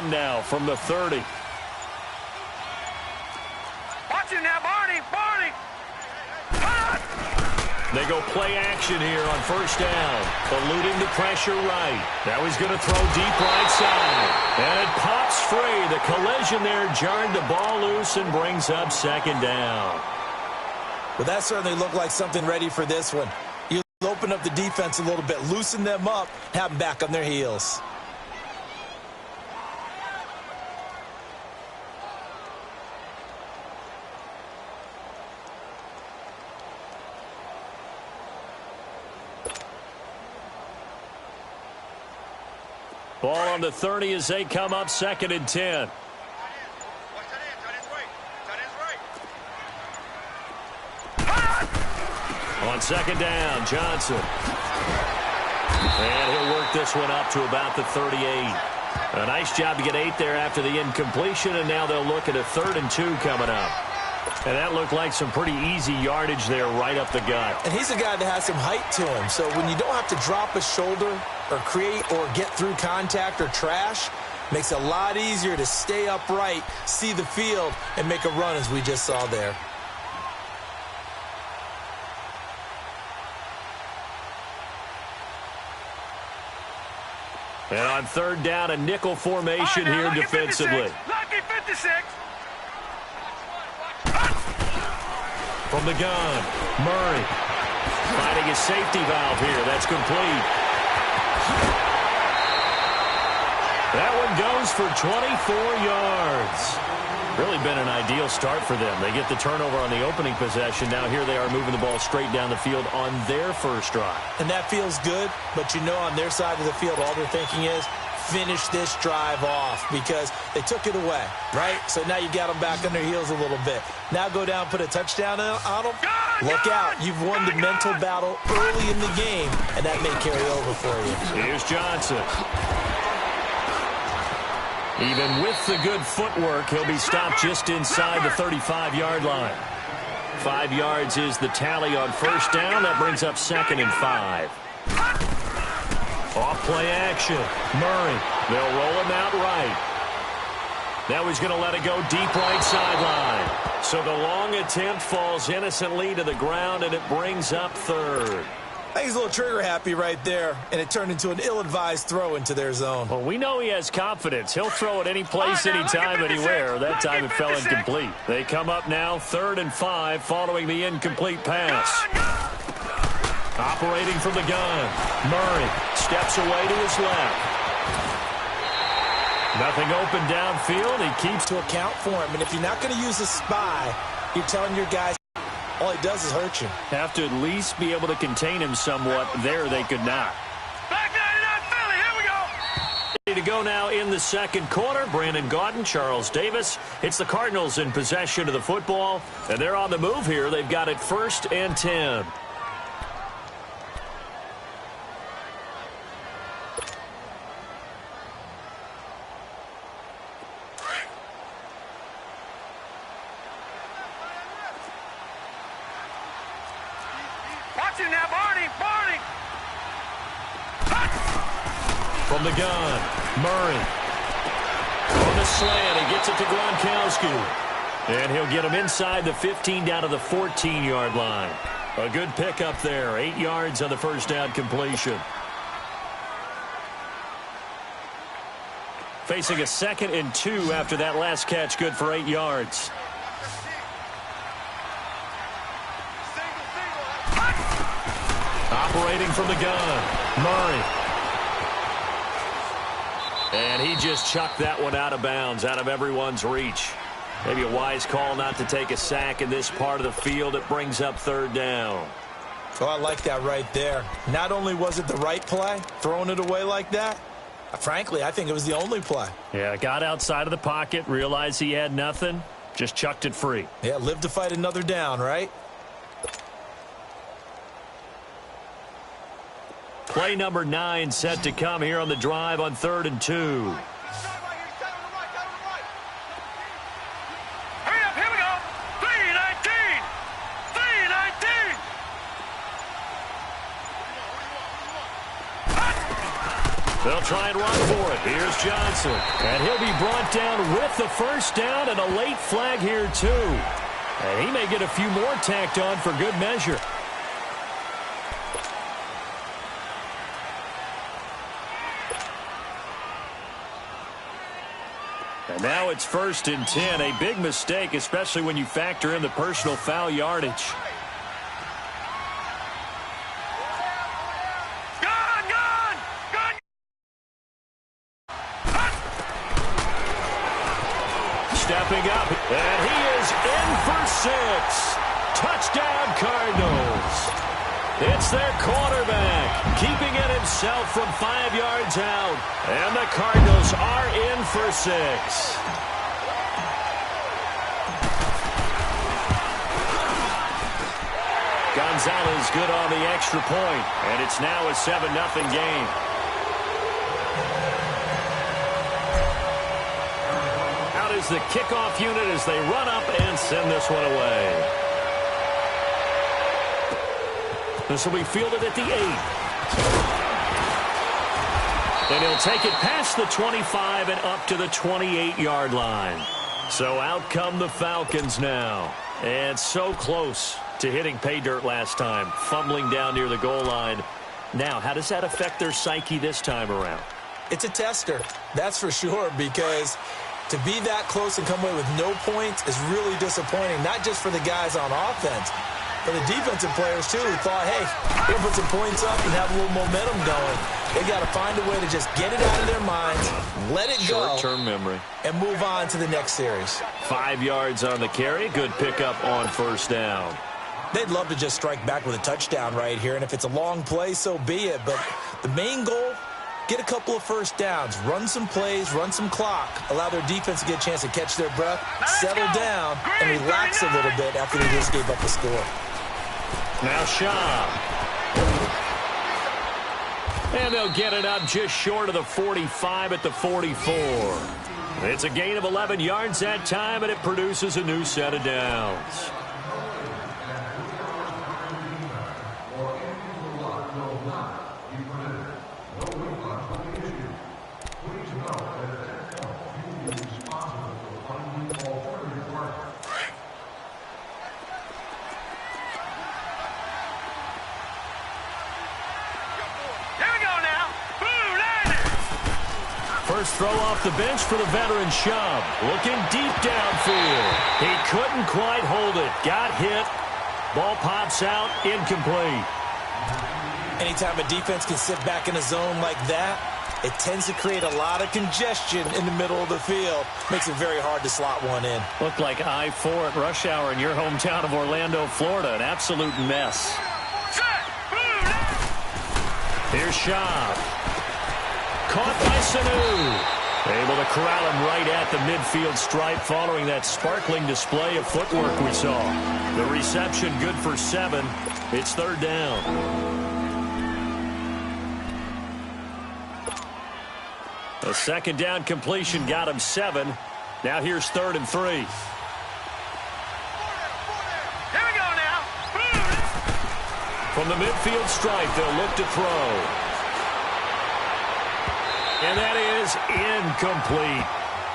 now from the 30. Watch him now, Barney! Barney! They go play action here on first down. Eluding the pressure right. Now he's going to throw deep right side. And it pops free. The collision there jarred the ball loose and brings up second down. Well, that certainly looked like something ready for this one. You open up the defense a little bit, loosen them up, have them back on their heels. Ball on the 30 as they come up second and 10. On second down, Johnson. And he'll work this one up to about the 38. A nice job to get 8 there after the incompletion, and now they'll look at a 3rd and 2 coming up. And that looked like some pretty easy yardage there right up the gut. And he's a guy that has some height to him, so when you don't have to drop a shoulder or create or get through contact or trash, makes it a lot easier to stay upright, see the field, and make a run as we just saw there. And on 3rd down, a nickel formation here defensively. Lucky 56. From the gun, Murray finding a safety valve here. That's complete. That one goes for 24 yards. Really been an ideal start for them. They get the turnover on the opening possession. Now here they are moving the ball straight down the field on their first drive. And that feels good, but you know on their side of the field all they're thinking is finish this drive off because they took it away, right? So now you got them back on their heels a little bit. Now go down, put a touchdown on them. Look out. You've won the mental battle early in the game, and that may carry over for you. Here's Johnson. Even with the good footwork, he'll be stopped just inside the 35-yard line. 5 yards is the tally on first down. That brings up 2nd and 5. Off play action. Murray. They'll roll him out right. Now he's going to let it go deep right sideline. So the long attempt falls innocently to the ground, and it brings up 3rd. I think he's a little trigger happy right there, and it turned into an ill-advised throw into their zone. Well, we know he has confidence. He'll throw it any place, anytime, anywhere. That time it fell incomplete. They come up now 3rd and 5 following the incomplete pass. Operating from the gun. Murray steps away to his left. Nothing open downfield. He keeps to account for him, and if you're not going to use a spy, you're telling your guys all he does is hurt you. Have to at least be able to contain him somewhat. There they could not. Back 99 Philly, here we go. Ready to go now in the second quarter. Brandon Gaudin, Charles Davis. It's the Cardinals in possession of the football, and they're on the move here. They've got it 1st and 10. Now, Barney, Barney. From the gun, Murray. On the slant, he gets it to Gronkowski. And he'll get him inside the 15 down to the 14-yard line. A good pickup there, 8 yards on the first down completion. Facing a 2nd and 2 after that last catch, good for 8 yards. Operating from the gun, Murray. And he just chucked that one out of bounds, out of everyone's reach. Maybe a wise call not to take a sack in this part of the field. It brings up 3rd down. Oh, I like that right there. Not only was it the right play, throwing it away like that, frankly, I think it was the only play. Yeah, got outside of the pocket, realized he had nothing, just chucked it free. Yeah, live to fight another down, right? Play number 9 set to come here on the drive on 3rd and 2. Hurry up, here we go. 3:19. 3:19. They'll try and run for it. Here's Johnson. And he'll be brought down with the first down and a late flag here, too. And he may get a few more tacked on for good measure. And now it's 1st and 10. A big mistake, especially when you factor in the personal foul yardage. Stepping up, and he is in for 6. Touchdown, Cardinals. It's their quarterback, keeping it himself from 5 yards out. And the Cardinals are in for 6. Gonzalez good on the extra point, and it's now a 7-0 game. Is the kickoff unit as they run up and send this one away. This will be fielded at the 8. And he'll take it past the 25 and up to the 28-yard line. So out come the Falcons now. And so close to hitting pay dirt last time, fumbling down near the goal line. Now, how does that affect their psyche this time around? It's a tester, that's for sure, because to be that close and come away with no points is really disappointing, not just for the guys on offense, but the defensive players, too, who thought, hey, we're going to put some points up and have a little momentum going. They got to find a way to just get it out of their minds, let it go. Short-term memory. And move on to the next series. 5 yards on the carry. Good pickup on first down. They'd love to just strike back with a touchdown right here, and if it's a long play, so be it. But the main goal, get a couple of first downs, run some plays, run some clock, allow their defense to get a chance to catch their breath, settle down, and relax a little bit after they just gave up the score. Now Shaw. And they'll get it up just short of the 45 at the 44. It's a gain of 11 yards that time, and it produces a new set of downs. First throw off the bench for the veteran Chubb. Looking deep downfield. He couldn't quite hold it. Got hit. Ball pops out. Incomplete. Anytime a defense can sit back in a zone like that, it tends to create a lot of congestion in the middle of the field. Makes it very hard to slot one in. Looked like I-4 at rush hour in your hometown of Orlando, Florida. An absolute mess. Here's Shaw. Caught by Sanu. Able to corral him right at the midfield stripe following that sparkling display of footwork we saw. The reception good for 7. It's third down. A second down completion got him 7. Now here's 3rd and 3. Here we go now. From the midfield stripe, they'll look to throw. And that is incomplete.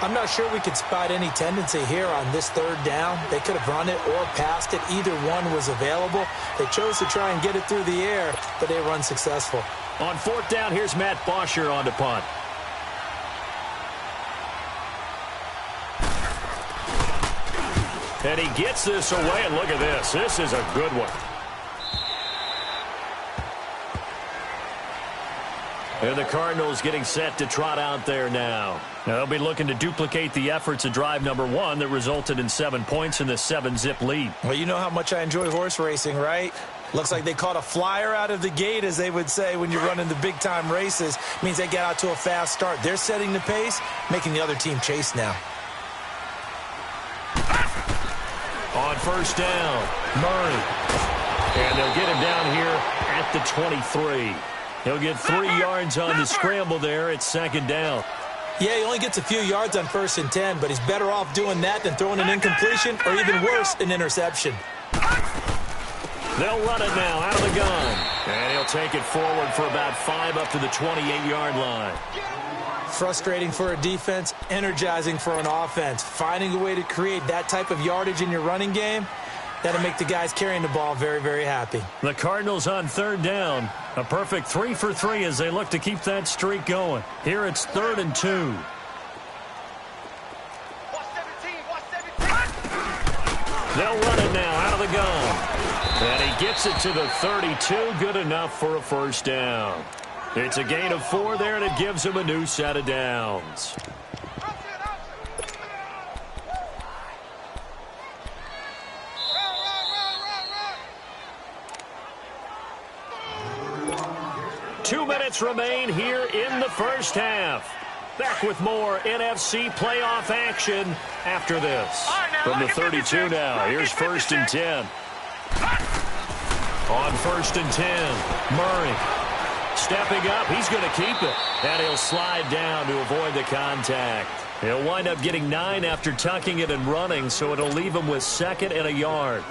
I'm not sure we could spot any tendency here on this third down. They could have run it or passed it. Either one was available. They chose to try and get it through the air, but they were unsuccessful. On 4th down, here's Matt Bosher on to punt. And he gets this away, and look at this. This is a good one. And the Cardinals getting set to trot out there now. They'll be looking to duplicate the efforts of drive number 1 that resulted in 7 points in the 7-zip lead. Well, you know how much I enjoy horse racing, right? Looks like they caught a flyer out of the gate, as they would say when you're running the big-time races. Means they get out to a fast start. They're setting the pace, making the other team chase now. On first down, Murray. And they'll get him down here at the 23. He'll get 3 yards on the scramble there at 2nd down. Yeah, he only gets a few yards on 1st and 10, but he's better off doing that than throwing an incompletion or even worse, an interception. They'll run it now out of the gun. And he'll take it forward for about 5 up to the 28-yard line. Frustrating for a defense, energizing for an offense. Finding a way to create that type of yardage in your running game, that'll make the guys carrying the ball very, very happy. The Cardinals on third down. A perfect 3 for 3 as they look to keep that streak going. Here it's 3rd and 2. They'll run it now out of the gun. And he gets it to the 32. Good enough for a first down. It's a gain of 4 there, and it gives him a new set of downs. Two minutes remain here in the first half. Back with more NFC playoff action after this. From the 32 now, here's 1st and 10. On 1st and 10, Murray stepping up. He's going to keep it. And he'll slide down to avoid the contact. He'll wind up getting 9 after tucking it and running, so it'll leave him with 2nd and a yard.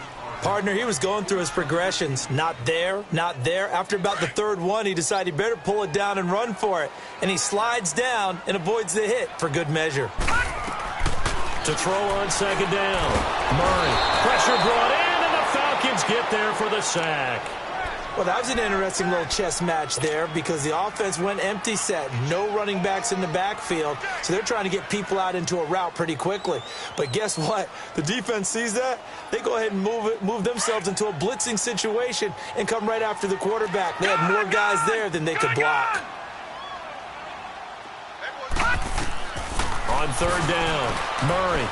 Partner, he was going through his progressions. Not there, not there. After about the 3rd one, he decided he better pull it down and run for it. And he slides down and avoids the hit for good measure. To throw on 2nd down. Murray. Pressure brought in, and the Falcons get there for the sack. Well, that was an interesting little chess match there because the offense went empty set. No running backs in the backfield, so they're trying to get people out into a route pretty quickly. But guess what? The defense sees that. They go ahead and move themselves into a blitzing situation and come right after the quarterback. They had more guys there than they could block. On 3rd down, Murray.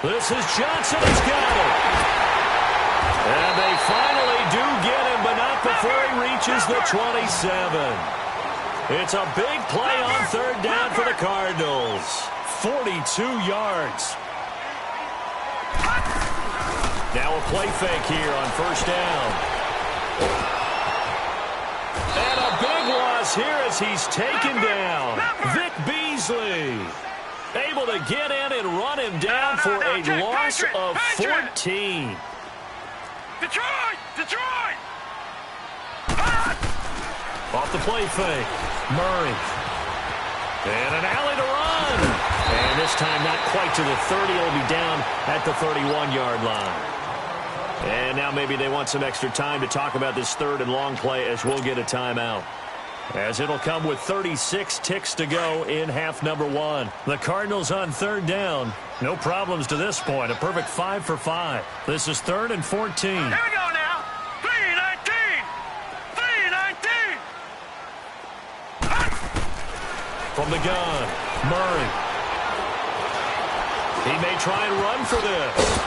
This is Johnson. He's got it. And they finally do get him, but not before he reaches the 27. It's a big play on 3rd down for the Cardinals. 42 yards. Now a play fake here on 1st down. And a big loss here as he's taken down. Vic Beasley able to get in and run him down for a loss of 14. Detroit! Off the play fake. Murray. And an alley to run. And this time not quite to the 30. He'll be down at the 31-yard line. And now maybe they want some extra time to talk about this 3rd and long play as we'll get a timeout. As it'll come with 36 ticks to go in half number 1. The Cardinals on 3rd down. No problems to this point. A perfect 5 for 5. This is 3rd and 14. Here we go now. 3-19. From the gun, Murray. He may try and run for this.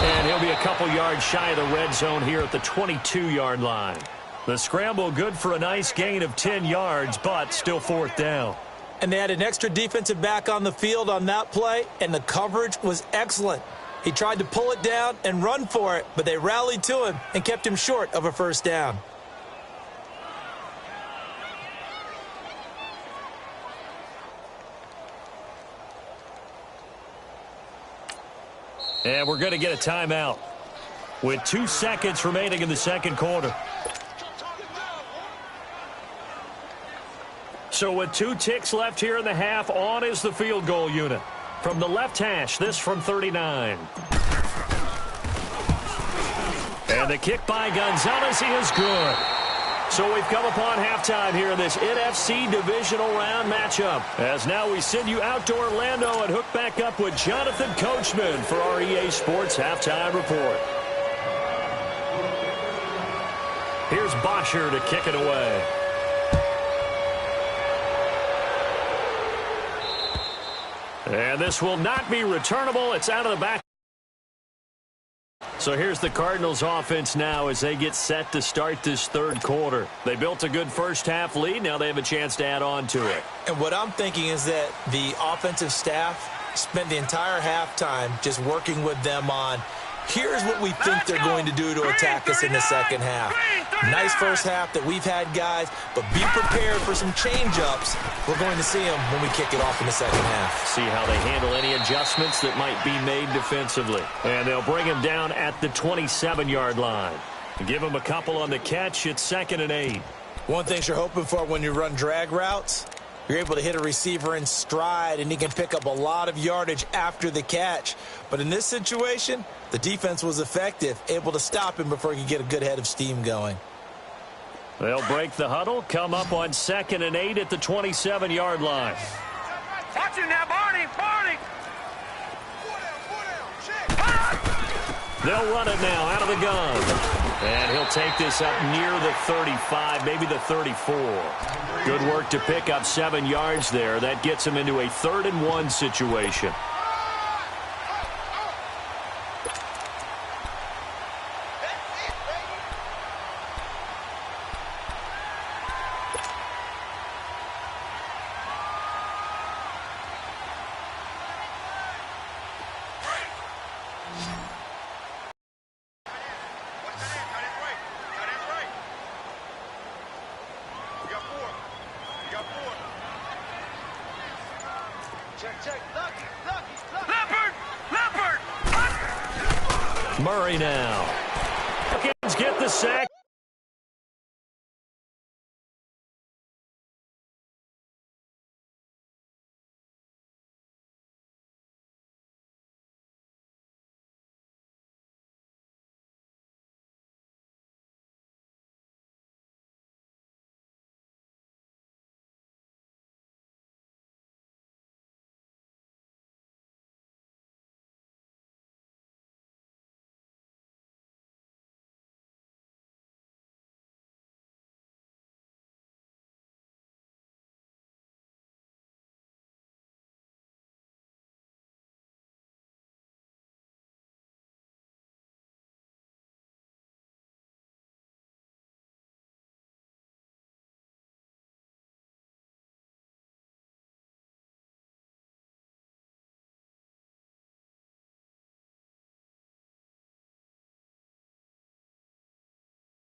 And he'll be a couple yards shy of the red zone here at the 22-yard line. The scramble good for a nice gain of 10 yards, but still 4th down. And they had an extra defensive back on the field on that play, and the coverage was excellent. He tried to pull it down and run for it, but they rallied to him and kept him short of a 1st down. And we're going to get a timeout with 2 seconds remaining in the 2nd quarter. So with 2 ticks left here in the half, on is the field goal unit. From the left hash, this from 39. And the kick by Gonzalez, he is good. So we've come upon halftime here in this NFC divisional round matchup. As now we send you out to Orlando and hook back up with Jonathan Coachman for our EA Sports Halftime Report. Here's Bosher to kick it away. And this will not be returnable. It's out of the back. So here's the Cardinals offense now as they get set to start this 3rd quarter. They built a good first half lead. Now they have a chance to add on to it. And what I'm thinking is that the offensive staff spent the entire halftime just working with them on, here's what we think they're going to do to attack us in the 2nd half. Nice first half that we've had, guys, but be prepared for some change-ups. We're going to see them when we kick it off in the 2nd half. See how they handle any adjustments that might be made defensively. And they'll bring him down at the 27-yard line. Give him a couple on the catch. It's 2nd and 8. One thing you're hoping for when you run drag routes, you're able to hit a receiver in stride, and he can pick up a lot of yardage after the catch. But in this situation, the defense was effective, able to stop him before he could get a good head of steam going. They'll break the huddle, come up on 2nd and 8 at the 27-yard line. Watch it now, Barney! Barney! They'll run it now out of the gun. And he'll take this up near the 35, maybe the 34. Good work to pick up 7 yards there. That gets him into a 3rd and 1 situation. Leopard! Murray now. Hawkins get the sack.